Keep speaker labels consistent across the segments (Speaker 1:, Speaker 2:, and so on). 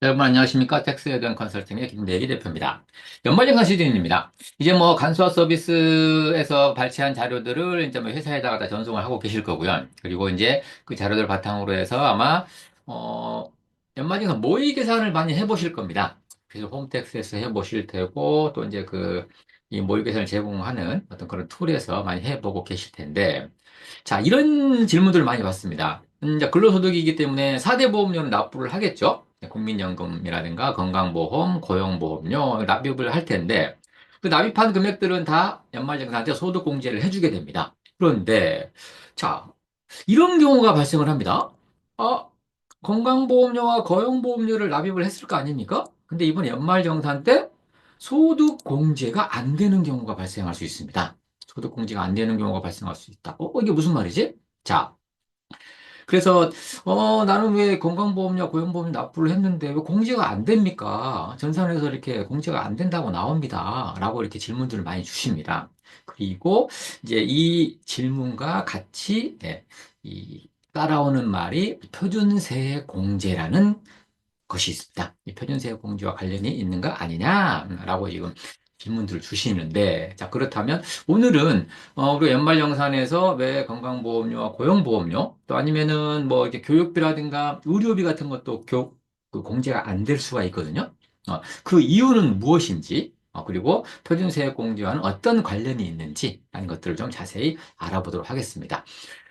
Speaker 1: 여러분 안녕하십니까? 텍스에 대한 컨설팅의 김대기 대표입니다. 연말정산 시즌입니다. 이제 뭐 간소화 서비스에서 발췌한 자료들을 이제 뭐 회사에다가 다 전송을 하고 계실 거고요. 그리고 이제 그 자료들 바탕으로 해서 아마 어 연말정산 모의 계산을 많이 해보실 겁니다. 그래서 홈택스에서 해보실 테고 또 이제 그 이 모의 계산을 제공하는 어떤 그런 툴에서 많이 해보고 계실 텐데 자, 이런 질문들을 많이 받습니다. 이제 근로소득이기 때문에 4대 보험료는 납부를 하겠죠? 국민연금이라든가 건강보험, 고용보험료 납입을 할 텐데, 그 납입한 금액들은 다 연말정산한테 소득공제를 해주게 됩니다. 그런데, 자, 이런 경우가 발생을 합니다. 아, 건강보험료와 고용보험료를 납입을 했을 거 아닙니까? 근데 이번 연말정산 때 소득공제가 안 되는 경우가 발생할 수 있습니다. 소득공제가 안 되는 경우가 발생할 수 있다. 이게 무슨 말이지? 자, 그래서, 나는 왜 건강보험료, 고용보험료 납부를 했는데 왜 공제가 안 됩니까? 전산에서 이렇게 공제가 안 된다고 나옵니다. 라고 이렇게 질문들을 많이 주십니다. 그리고 이제 이 질문과 같이, 이 따라오는 말이 표준세액 공제라는 것이 있습니다. 이 표준세액 공제와 관련이 있는가 아니냐라고 지금 질문들을 주시는데, 자, 그렇다면 오늘은, 우리 연말정산에서 왜 건강보험료와 고용보험료, 또 아니면은 뭐 이렇게 교육비라든가 의료비 같은 것도 그 공제가 안 될 수가 있거든요. 그 이유는 무엇인지, 그리고 표준세액 공제와는 어떤 관련이 있는지, 라는 것들을 좀 자세히 알아보도록 하겠습니다.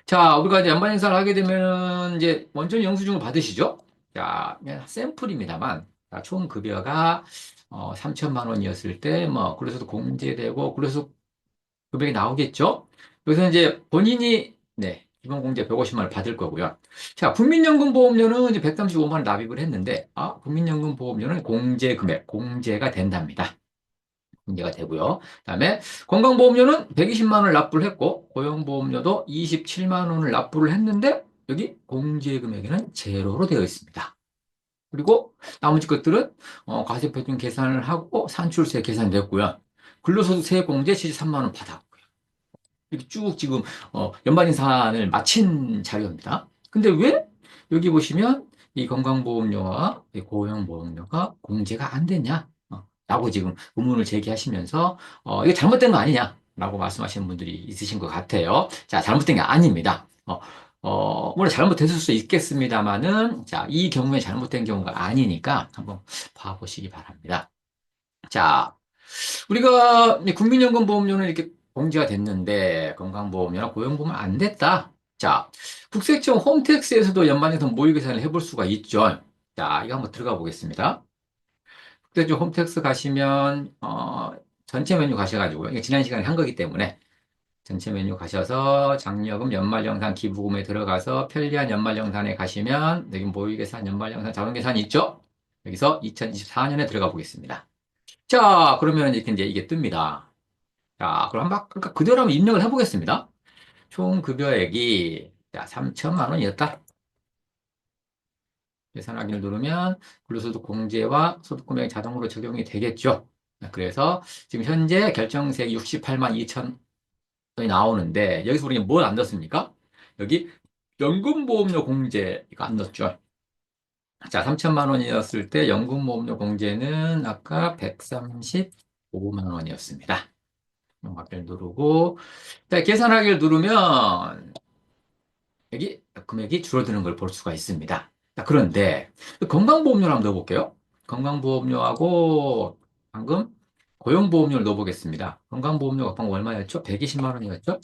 Speaker 1: 자, 우리가 이제 연말행사를 하게 되면은 이제 원천 영수증을 받으시죠? 자, 그냥 샘플입니다만, 자, 총 급여가 3천만 원이었을 때, 뭐, 그래서도 공제되고, 그래서 금액이 나오겠죠? 그래서 이제 본인이, 네, 기본공제 150만 원 받을 거고요. 자, 국민연금보험료는 이제 135만 원 납입을 했는데, 국민연금보험료는 공제 금액, 공제가 된답니다. 문제가 되고요. 그다음에 건강보험료는 120만 원을 납부를 했고 고용보험료도 27만 원을 납부를 했는데 여기 공제 금액에는 제로로 되어 있습니다. 그리고 나머지 것들은 과세표준 계산을 하고 산출세 계산됐고요. 근로소득세 공제 73만 원 받았고요. 이렇게 쭉 지금 연말인산을 마친 자료입니다. 근데 왜 여기 보시면 이 건강보험료와 이 고용보험료가 공제가 안 되냐? 라고 지금 의문을 제기하시면서 이게 잘못된 거 아니냐라고 말씀하시는 분들이 있으신 것 같아요. 자, 잘못된 게 아닙니다. 물론 잘못됐을 수 있겠습니다만은 자, 이 경우에 잘못된 경우가 아니니까 한번 봐보시기 바랍니다. 자, 우리가 이제 국민연금보험료는 이렇게 공제가 됐는데 건강보험료나 고용보험은 안 됐다. 자, 국세청 홈택스에서도 연말에서 모의계산을 해볼 수가 있죠. 자, 이거 한번 들어가 보겠습니다. 국세청 홈택스 가시면 전체 메뉴 가셔가지고 이게 지난 시간에 한 거기 때문에 전체 메뉴 가셔서 장려금 연말정산 기부금에 들어가서 편리한 연말정산에 가시면 여기 모의계산 연말정산 자동계산이 있죠. 여기서 2024년에 들어가 보겠습니다. 자, 그러면 이렇게 이제 이게 뜹니다. 자, 그럼 한번 그러니까 그대로 한번 입력을 해보겠습니다. 총 급여액이 자, 3천만 원이었다. 계산하기를 누르면 근로소득 공제와 소득금액이 자동으로 적용이 되겠죠. 그래서 지금 현재 결정세액 68만 2천 원이 나오는데 여기서 우리가 뭘 안 넣습니까? 여기 연금보험료 공제 이거 안 넣었죠. 자, 3천만 원이었을 때 연금보험료 공제는 아까 135만 원이었습니다. 용합을 누르고 자, 계산하기를 누르면 여기 금액이 줄어드는 걸 볼 수가 있습니다. 자, 그런데 건강보험료를 한번 넣어볼게요. 건강보험료하고 방금 고용보험료를 넣어보겠습니다. 건강보험료가 방금 얼마였죠? 120만 원이었죠?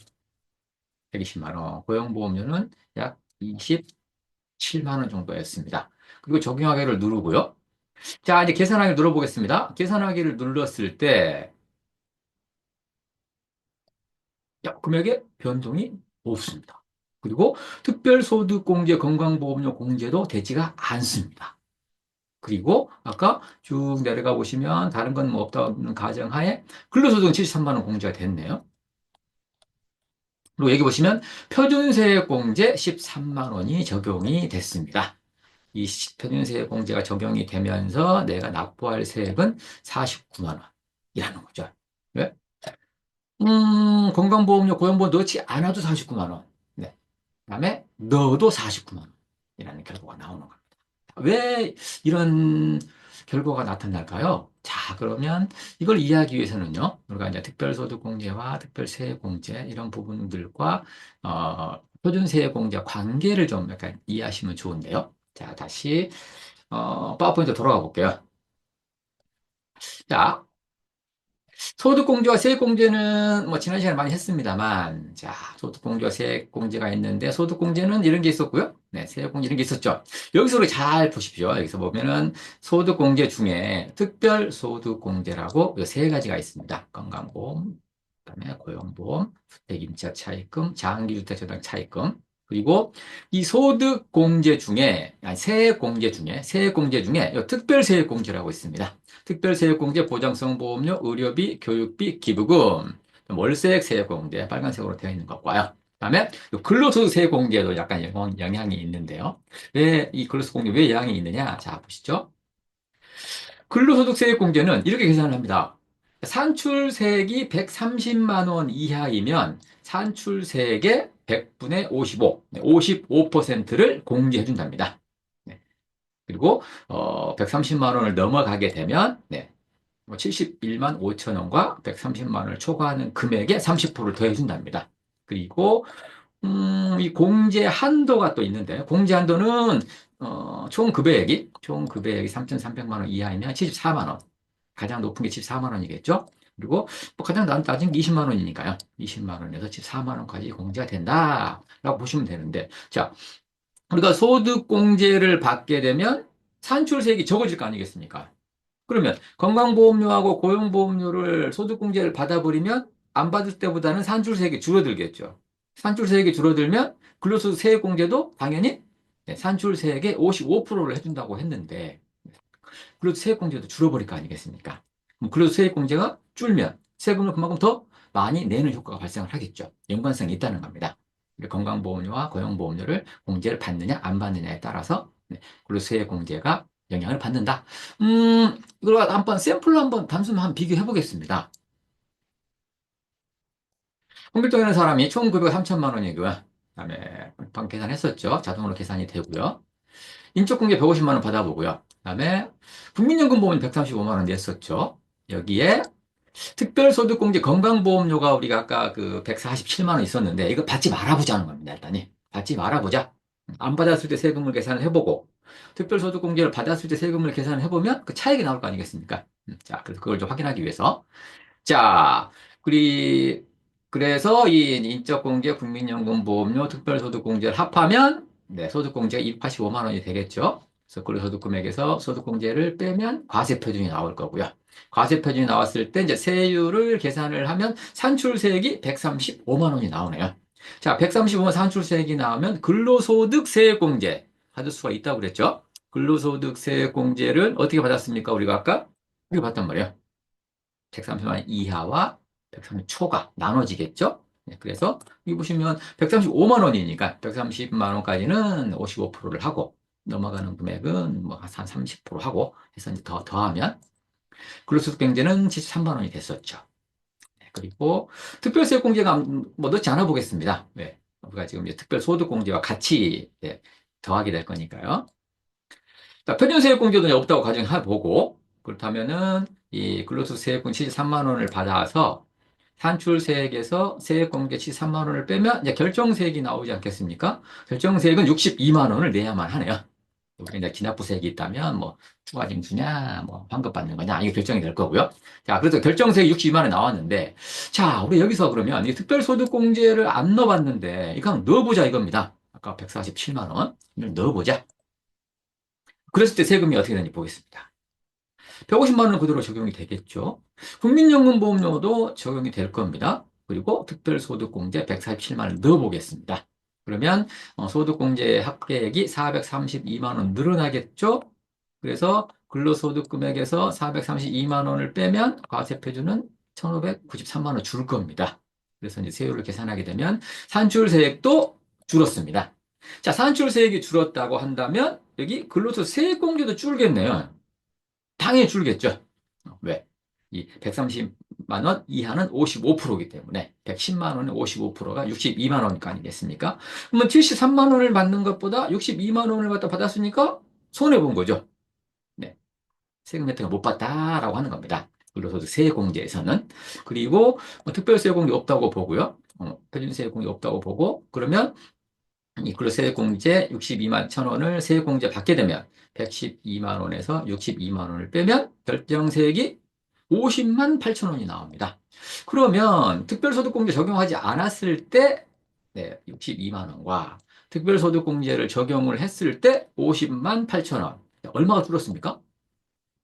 Speaker 1: 120만 원. 고용보험료는 약 27만 원 정도였습니다. 그리고 적용하기를 누르고요. 자, 이제 계산하기를 눌러보겠습니다. 계산하기를 눌렀을 때 금액의 변동이 없습니다. 그리고 특별소득공제, 건강보험료 공제도 되지가 않습니다. 그리고 아까 쭉 내려가 보시면 다른 건 뭐 없다는 가정하에 근로소득은 73만 원 공제가 됐네요. 그리고 여기 보시면 표준세액공제 13만 원이 적용이 됐습니다. 이 표준세액 공제가 적용이 되면서 내가 납부할 세액은 49만 원이라는 거죠. 왜? 건강보험료, 고용보험 넣지 않아도 49만 원. 네. 그다음에 넣어도 49만 원이라는 결과가 나오는 겁니다. 왜 이런 결과가 나타날까요? 자, 그러면 이걸 이해하기 위해서는요, 우리가 이제 특별소득공제와 특별세액공제 이런 부분들과 표준세액공제 관계를 좀 약간 이해하시면 좋은데요. 자, 다시 파워포인트 돌아가 볼게요. 자, 소득공제와 세액공제는 뭐 지난 시간에 많이 했습니다만, 자, 소득공제와 세액공제가 있는데, 소득공제는 이런 게 있었고요. 네, 세액공제 이런 게 있었죠. 여기서 우리 잘 보십시오. 여기서 보면은 소득공제 중에 특별소득공제라고 세 가지가 있습니다. 건강보험, 그다음에 고용보험, 주택임차 차입금, 장기주택자산 차입금. 그리고 이 소득공제 중에, 아니, 세액공제 중에 이 특별세액공제라고 있습니다. 특별세액공제, 보장성보험료, 의료비, 교육비, 기부금, 월세액 세액공제, 빨간색으로 되어 있는 것과요. 그다음에 근로소득세액공제도 약간 영향이 있는데요. 왜 이 근로소득공제 왜 영향이 있느냐? 자, 보시죠. 근로소득세액공제는 이렇게 계산을 합니다. 산출세액이 130만 원 이하이면 산출세액의 100분의 55, 55%를 공제해 준답니다. 네. 그리고 130만 원을 넘어가게 되면 71만 5천 원과 130만 원을 초과하는 금액에 30%를 더해준답니다. 그리고 이 공제 한도가 또 있는데 공제 한도는 총 금액이 3,300만 원 이하이면 74만 원. 가장 높은 게 74만 원이겠죠? 그리고 뭐 가장 낮은 게 20만 원이니까요. 20만 원에서 74만 원까지 공제가 된다라고 보시면 되는데 자, 우리가 소득공제를 받게 되면 산출세액이 적어질 거 아니겠습니까? 그러면 건강보험료하고 고용보험료를 소득공제를 받아버리면 안 받을 때보다는 산출세액이 줄어들겠죠. 산출세액이 줄어들면 근로소득세액공제도 당연히 산출세액의 55%를 해준다고 했는데 근로소득세액공제도 줄어버릴 거 아니겠습니까? 그럼 근로소득세액공제가 줄면 세금을 그만큼 더 많이 내는 효과가 발생을 하겠죠. 연관성이 있다는 겁니다. 건강보험료와 고용보험료를 공제를 받느냐 안 받느냐에 따라서 근로소득세액공제가 영향을 받는다. 이걸 한번 샘플로 한번 단순히 한번 비교해 보겠습니다. 홍길동이라는 사람이 총 급여가 3천만 원이고요. 그다음에 방금 계산했었죠. 자동으로 계산이 되고요. 인적공제 150만 원 받아보고요. 그다음에 국민연금 보험은 135만 원 냈었죠. 여기에 특별소득공제 건강보험료가 우리가 아까 그 147만 원 있었는데 이거 받지 말아보자는 겁니다. 일단이 받지 말아보자. 안 받았을 때 세금을 계산을 해보고 특별소득공제를 받았을 때 세금을 계산을 해보면 그 차익이 나올 거 아니겠습니까? 자, 그래서 그걸 좀 확인하기 위해서 자, 그래서 이 인적공제, 국민연금보험료, 특별소득공제를 합하면 소득공제가 285만 원이 되겠죠. 그래서 근로소득금액에서 소득공제를 빼면 과세표준이 나올 거고요. 과세표준이 나왔을 때 이제 세율을 계산을 하면 산출세액이 135만 원이 나오네요. 자, 135만 산출세액이 나오면 근로소득세액공제 받을 수가 있다고 그랬죠. 근로소득세액공제를 어떻게 받았습니까? 우리가 아까 이렇게 봤단 말이에요. 130만 원 이하와 130만 초과 나눠지겠죠? 그래서 여기 보시면 135만 원이니까 130만 원까지는 55%를 하고 넘어가는 금액은 뭐 한 30% 하고 해서 이제 더하면 근로소득공제는 73만 원이 됐었죠. 그리고 특별세액공제가 뭐 넣지 않아 보겠습니다. 왜? 우리가 지금 이제 특별소득공제와 같이 더하게 될 거니까요. 자, 표준세액공제도 없다고 가정해보고 그렇다면은 이 근로소득세액공 73만 원을 받아서 산출세액에서 세액공제 73만 원을 빼면 이제 결정세액이 나오지 않겠습니까? 결정세액은 62만 원을 내야만 하네요. 우리 이제 기납부세액이 있다면 뭐 추가징 주냐, 뭐 환급 받는 거냐 이게 결정이 될 거고요. 자, 그래서 결정세액 62만 원 나왔는데, 자, 우리 여기서 그러면 이 특별소득공제를 안 넣어봤는데 이거 한번 넣어보자 이겁니다. 아까 147만 원 이걸 넣어보자. 그랬을 때 세금이 어떻게 되는지 보겠습니다. 150만 원은 그대로 적용이 되겠죠. 국민연금보험료도 적용이 될 겁니다. 그리고 특별소득공제 147만 원을 넣어보겠습니다. 그러면 소득공제 합계액이 432만 원 늘어나겠죠. 그래서 근로소득 금액에서 432만 원을 빼면 과세표준은 1,593만 원 줄 겁니다. 그래서 이제 세율을 계산하게 되면 산출세액도 줄었습니다. 자, 산출세액이 줄었다고 한다면 여기 근로소득 세액공제도 줄겠네요. 당연히 줄겠죠. 왜? 이 130만 원 이하는 55%이기 때문에 110만 원의 55%가 62만 원가 아니겠습니까? 그러면 73만 원을 받는 것보다 62만 원을 갖다 받았으니까 손해본 거죠. 네. 세금 혜택을 못 봤다라고 하는 겁니다. 근로소득세공제에서는. 그리고 특별세공제 없다고 보고요. 표준세공제 없다고 보고 그러면 이 근로세공제 62만 1,000원을 세공제 받게 되면 112만 원에서 62만 원을 빼면 결정세액이 50만 8천 원이 나옵니다. 그러면 특별소득공제 적용하지 않았을 때 네, 62만 원과 특별소득공제를 적용을 했을 때 50만 8천 원. 얼마가 줄었습니까?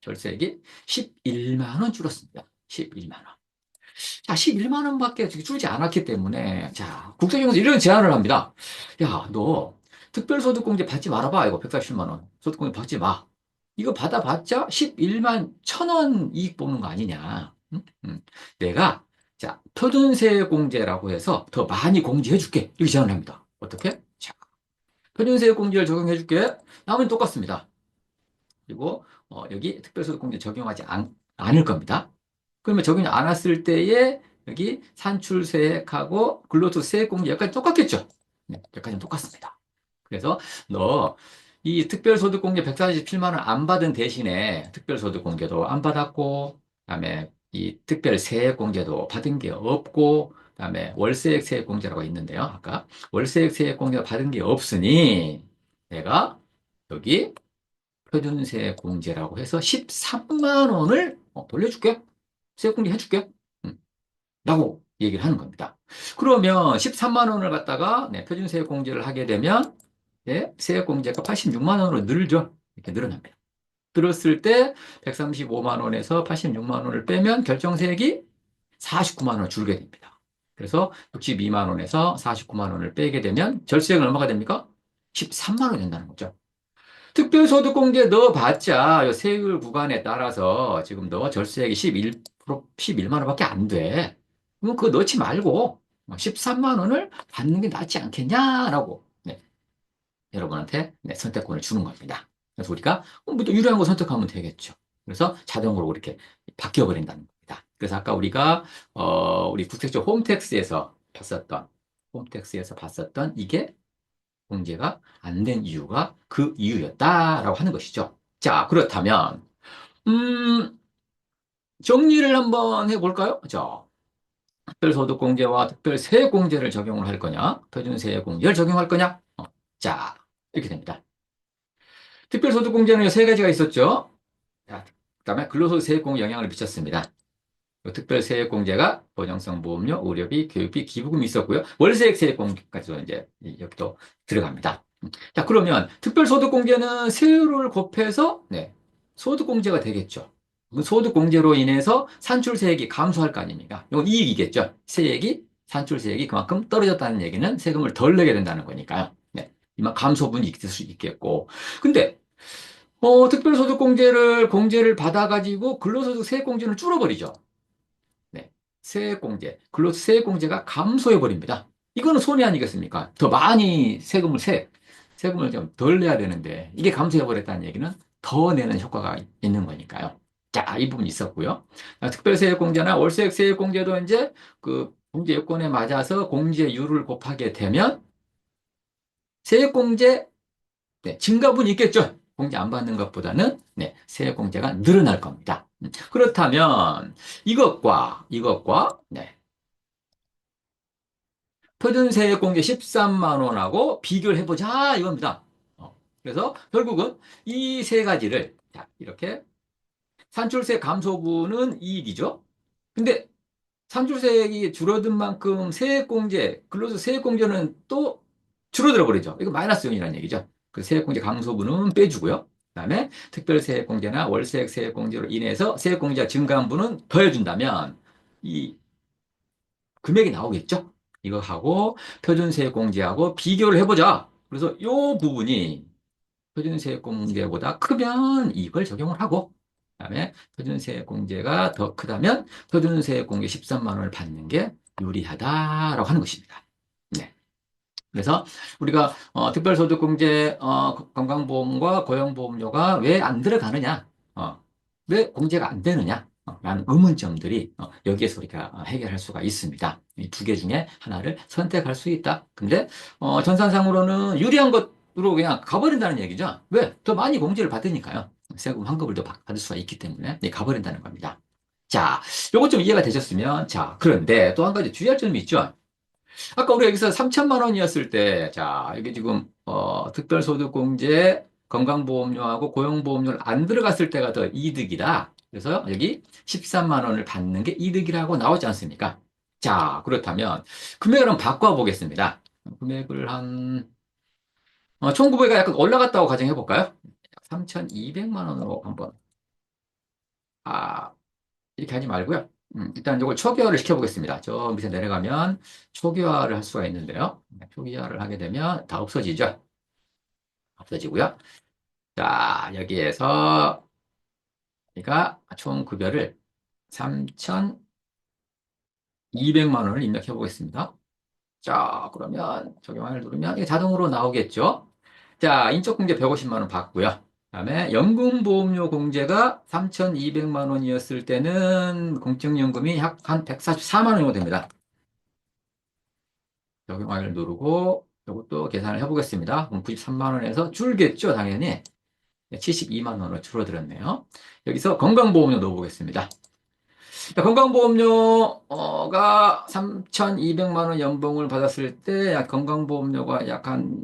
Speaker 1: 절세액이 11만 원 줄었습니다. 11만 원. 자, 11만 원밖에 줄지 않았기 때문에, 자, 국세청에서 이런 제안을 합니다. 야, 너 특별소득공제 받지 말아봐. 이거 140만 원. 소득공제 받지 마. 이거 받아봤자 11만 1천 원 이익 보는 거 아니냐. 응? 응. 내가, 자, 표준세 공제라고 해서 더 많이 공제해 줄게. 이렇게 제안을 합니다. 어떻게? 자, 표준세 공제를 적용해 줄게. 나머지는 똑같습니다. 그리고 여기 특별소득공제 적용하지 않을 겁니다. 그러면 적용이 안 왔을 때에 여기 산출세액하고 근로소득세액공제 여기까지 똑같겠죠? 네, 여기까지는 똑같습니다. 그래서 너 이 특별소득공제 147만 원 안 받은 대신에 특별소득공제도 안 받았고, 그다음에 이 특별세액공제도 받은 게 없고, 그다음에 월세액세액공제라고 있는데요. 아까 월세액세액공제 받은 게 없으니 내가 여기 표준세 공제라고 해서 13만 원을 돌려줄게. 세공제 해줄게. 음, 라고 얘기를 하는 겁니다. 그러면 13만 원을 갖다가 네, 표준세 공제를 하게 되면 네, 세액공제가 86만 원으로 늘죠. 이렇게 늘어납니다. 들었을 때 135만 원에서 86만 원을 빼면 결정세액이 49만 원 줄게 됩니다. 그래서 62만 원에서 49만 원을 빼게 되면 절세액은 얼마가 됩니까? 13만 원이 된다는 거죠. 특별소득공제 넣어봤자 세율 구간에 따라서 지금 너 절세액이 11만 원밖에 안 돼. 그럼 그거 넣지 말고 13만 원을 받는 게 낫지 않겠냐라고 네, 여러분한테 네, 선택권을 주는 겁니다. 그래서 우리가 뭐또 유리한 거 선택하면 되겠죠. 그래서 자동으로 이렇게 바뀌어 버린다는 겁니다. 그래서 아까 우리가 우리 국세청 홈택스에서 봤었던 이게 공제가 안 된 이유가 그 이유였다라고 하는 것이죠. 자, 그렇다면, 음, 정리를 한번 해볼까요? 자, 특별소득공제와 특별세액공제를 적용을 할 거냐? 표준세액공제를 적용할 거냐? 자, 이렇게 됩니다. 특별소득공제는 세 가지가 있었죠. 자, 그다음에 근로소득세액공제 영향을 미쳤습니다. 특별세액공제가 보장성 보험료, 의료비, 교육비, 기부금이 있었고요. 월세액세액공제까지도 이제 여기도 들어갑니다. 자, 그러면 특별소득공제는 세율을 곱해서 네, 소득공제가 되겠죠. 그 소득공제로 인해서 산출세액이 감소할 거 아닙니까? 이건 이익이겠죠. 세액이 산출세액이 그만큼 떨어졌다는 얘기는 세금을 덜 내게 된다는 거니까요. 네, 이만 감소분이 있을 수 있겠고. 근데 특별소득공제를 공제를 받아가지고 근로소득 세액공제는 줄어버리죠. 네. 세액공제, 근로세 세액공제가 감소해버립니다. 이거는 손해 아니겠습니까? 더 많이 세금을 좀 덜 내야 되는데, 이게 감소해버렸다는 얘기는 더 내는 효과가 있는 거니까요. 자, 이 부분이 있었고요. 특별세액공제나 월세액세액공제도 이제 그 공제 요건에 맞아서 공제율을 곱하게 되면 세액공제 네, 증가분이 있겠죠. 공제 안 받는 것보다는 네, 세액공제가 늘어날 겁니다. 그렇다면 이것과 네, 표준세액공제 13만 원하고 비교를 해보자 이겁니다. 그래서 결국은 이 세 가지를 자, 이렇게 산출세 감소분은 이익이죠. 근데 산출세액이 줄어든 만큼 세액공제, 근로소득 세액공제는 또 줄어들어 버리죠. 이거 마이너스 요인이라는 얘기죠. 그 세액공제 감소분은 빼주고요. 그다음에 특별세액공제나 월세액 세액공제로 인해서 세액공제가 증가한 분은 더해준다면 이 금액이 나오겠죠. 이거하고 표준세액공제하고 비교를 해보자. 그래서 이 부분이 표준세액공제보다 크면 이걸 적용을 하고 그다음에 표준세액공제가 더 크다면 표준세액공제 13만 원을 받는 게 유리하다라고 하는 것입니다. 네. 그래서 우리가 특별소득공제 건강보험과 고용보험료가 왜 안 들어가느냐, 왜 공제가 안 되느냐, 라는 의문점들이 여기에서 우리가 해결할 수가 있습니다. 이 두 개 중에 하나를 선택할 수 있다. 근데 전산상으로는 유리한 것 그냥 가버린다는 얘기죠. 왜? 더 많이 공제를 받으니까요. 세금 환급을 더 받을 수가 있기 때문에 가버린다는 겁니다. 자, 요것 좀 이해가 되셨으면, 자, 그런데 또 한 가지 주의할 점이 있죠. 아까 우리 여기서 3천만 원이었을 때, 자, 이게 지금, 특별소득공제, 건강보험료하고 고용보험료를 안 들어갔을 때가 더 이득이다. 그래서 여기 13만 원을 받는 게 이득이라고 나오지 않습니까? 자, 그렇다면 금액을 한번 바꿔보겠습니다. 금액을 한, 1900가 약간 올라갔다고 가정해 볼까요? 3,200만 원으로 한번, 아, 이렇게 하지 말고요. 일단 이걸 초기화를 시켜보겠습니다. 저 밑에 내려가면 초기화를 할 수가 있는데요. 초기화를 하게 되면 다 없어지죠. 없어지고요. 자, 여기에서 우리가 총 급여를 3,200만 원을 입력해 보겠습니다. 자, 그러면 적용을 누르면 이게 자동으로 나오겠죠. 자, 인적공제 150만 원 받고요. 그다음에 연금보험료 공제가 3,200만 원이었을 때는 공적연금이 약 한 144만 원 정도 됩니다. 적용하기를 누르고 이것도 계산을 해보겠습니다. 그럼 93만 원에서 줄겠죠, 당연히. 72만 원으로 줄어들었네요. 여기서 건강보험료 넣어보겠습니다. 건강보험료가 3,200만 원 연봉을 받았을 때 건강보험료가 약 한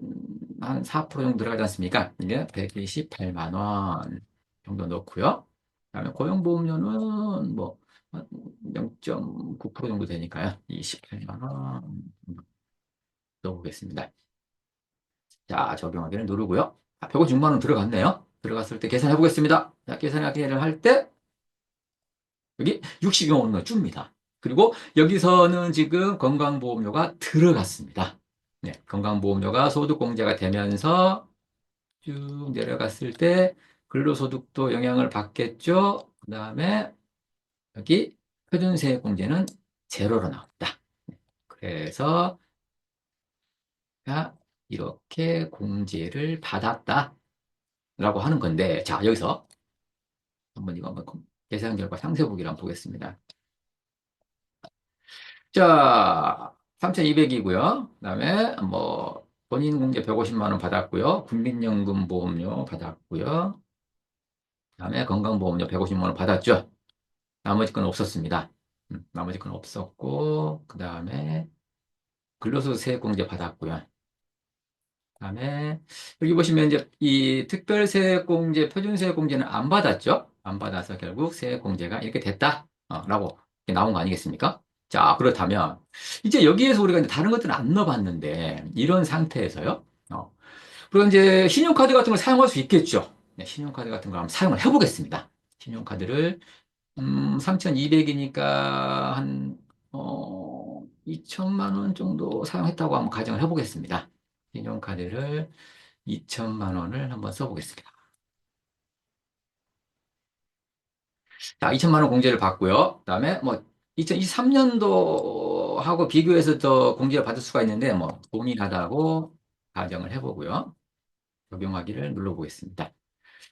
Speaker 1: 4% 정도 들어가지 않습니까? 이게 128만 원 정도 넣고요. 그다음에 고용보험료는 뭐 0.9% 정도 되니까요. 28만 원 넣어보겠습니다. 자, 적용하기를 누르고요. 156만 원 들어갔네요. 들어갔을 때 계산해 보겠습니다. 자, 계산하기를 할 때 여기 62만 원을 줍니다. 그리고 여기서는 지금 건강보험료가 들어갔습니다. 네, 건강보험료가 소득공제가 되면서 쭉 내려갔을 때 근로소득도 영향을 받겠죠. 그 다음에 여기 표준세액공제는 제로로 나옵니다. 그래서 이렇게 공제를 받았다라고 하는 건데, 자, 여기서 한번 이거 한번 계산 결과 상세 보기를 한번 보겠습니다. 자, 3,200이고요. 그다음에 뭐 본인 공제 150만 원 받았고요. 국민연금 보험료 받았고요. 그다음에 건강보험료 150만 원 받았죠. 나머지 건 없었습니다. 나머지 건 없었고, 그다음에 근로소득 세액공제 받았고요. 그다음에 여기 보시면 이제 이 특별세액공제, 표준세액공제는 안 받았죠. 안 받아서 결국 세액공제가 이렇게 됐다라고 나온 거 아니겠습니까? 자, 그렇다면 이제 여기에서 우리가 이제 다른 것들은 안 넣어봤는데 이런 상태에서요. 그리고 이제 신용카드 같은 걸 사용할 수 있겠죠. 네, 신용카드 같은 걸 한번 사용을 해보겠습니다. 신용카드를 3,200이니까 한 2천만 원 정도 사용했다고 한번 가정을 해보겠습니다. 신용카드를 2천만 원을 한번 써보겠습니다. 자, 2천만 원 공제를 받고요. 그다음에 뭐 2023년도하고 비교해서 더 공제를 받을 수가 있는데 뭐 고민하다고 가정을 해보고요. 적용하기를 눌러보겠습니다.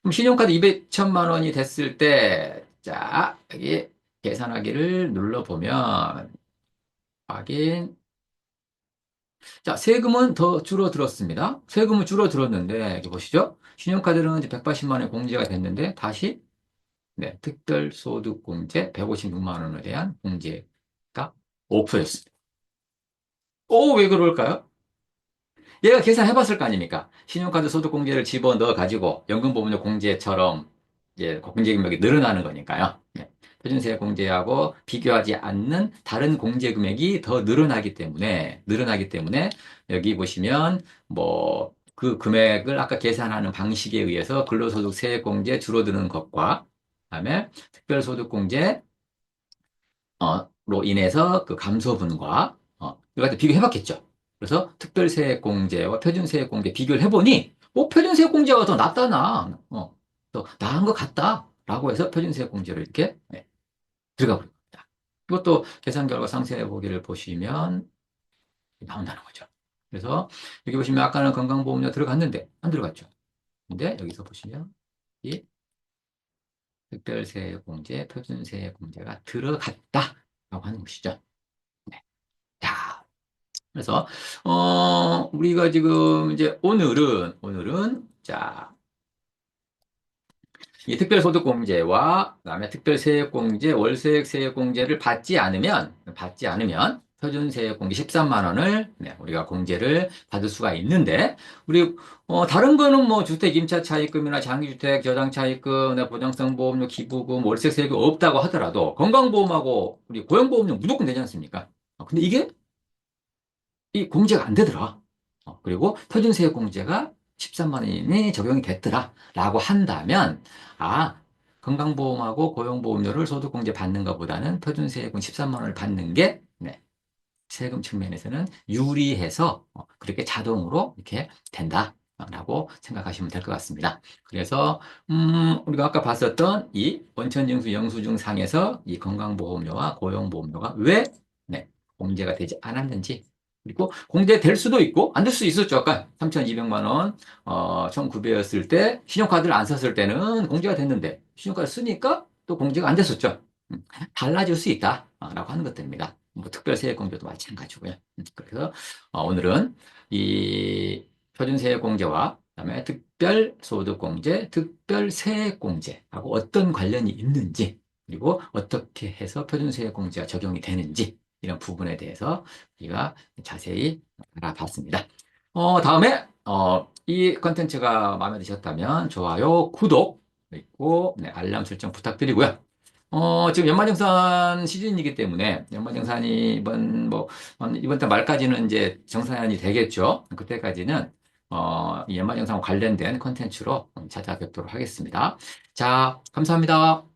Speaker 1: 그럼 신용카드 200천만 원이 됐을 때, 자, 여기 계산하기를 눌러보면 확인. 자, 세금은 더 줄어들었습니다. 세금은 줄어들었는데, 여기 보시죠. 신용카드는 이제 180만 원이 공제가 됐는데, 다시, 네, 특별소득공제 156만 원에 대한 공제가 없어졌습니다. 오, 왜 그럴까요? 얘가 계산해봤을 거 아닙니까? 신용카드 소득공제를 집어넣어가지고 연금보험료 공제처럼 이제 공제 금액이 늘어나는 거니까요. 네. 표준세 공제하고 비교하지 않는 다른 공제 금액이 더 늘어나기 때문에 여기 보시면 뭐 그 금액을 아까 계산하는 방식에 의해서 근로소득 세액공제 줄어드는 것과 그다음에 특별소득공제 로 인해서 그 감소분과 이거 갖다 비교해봤겠죠. 그래서 특별세액공제와 표준세액공제 비교를 해보니 표준세액공제가 더 낫다 더 나은 것 같다라고 해서 표준세액공제로 이렇게 들어가 버린 겁니다. 이것도 계산 결과 상세 보기를 보시면 나온다는 거죠. 그래서 여기 보시면 아까는 건강보험료 들어갔는데 안 들어갔죠. 근데 여기서 보시면 이 특별세액공제, 표준세액공제가 들어갔다라고 하는 것이죠. 네. 자, 그래서, 우리가 지금 이제 오늘은, 자, 이 특별소득공제와 그다음에 특별세액공제, 월세액세액공제를 받지 않으면 표준세액공제 13만 원을 네, 우리가 공제를 받을 수가 있는데 우리 다른 거는 뭐 주택 임차 차입금이나 장기주택 저당 차입금, 네, 보장성 보험료, 기부금, 월세세액이 없다고 하더라도 건강보험하고 우리 고용보험료 무조건 되지 않습니까? 근데 이게 이 공제가 안 되더라. 그리고 표준세액 공제가 13만 원이 적용이 됐더라. 라고 한다면, 아, 건강보험하고 고용보험료를 소득공제 받는 것보다는 표준세액은 13만 원을 받는 게, 네, 세금 측면에서는 유리해서 그렇게 자동으로 이렇게 된다. 라고 생각하시면 될 것 같습니다. 그래서, 우리가 아까 봤었던 이 원천징수 영수증 상에서 이 건강보험료와 고용보험료가 왜, 네, 공제가 되지 않았는지, 그리고 공제될 수도 있고, 안 될 수도 있었죠. 아까 3,200만 원, 1,900였을 때, 신용카드를 안 썼을 때는 공제가 됐는데, 신용카드 쓰니까 또 공제가 안 됐었죠. 달라질 수 있다. 라고 하는 것들입니다. 뭐 특별세액공제도 마찬가지고요. 그래서 오늘은 이 표준세액공제와 그다음에 특별소득공제, 특별세액공제하고 어떤 관련이 있는지 그리고 어떻게 해서 표준세액공제가 적용이 되는지 이런 부분에 대해서 우리가 자세히 알아봤습니다. 다음에 이 컨텐츠가 마음에 드셨다면 좋아요, 구독 그리고 네, 알람 설정 부탁드리고요. 지금 연말정산 시즌이기 때문에 연말정산이 이번 달 말까지는 이제 정산이 되겠죠. 그때까지는 이 연말정산 관련된 컨텐츠로 찾아뵙도록 하겠습니다. 자, 감사합니다.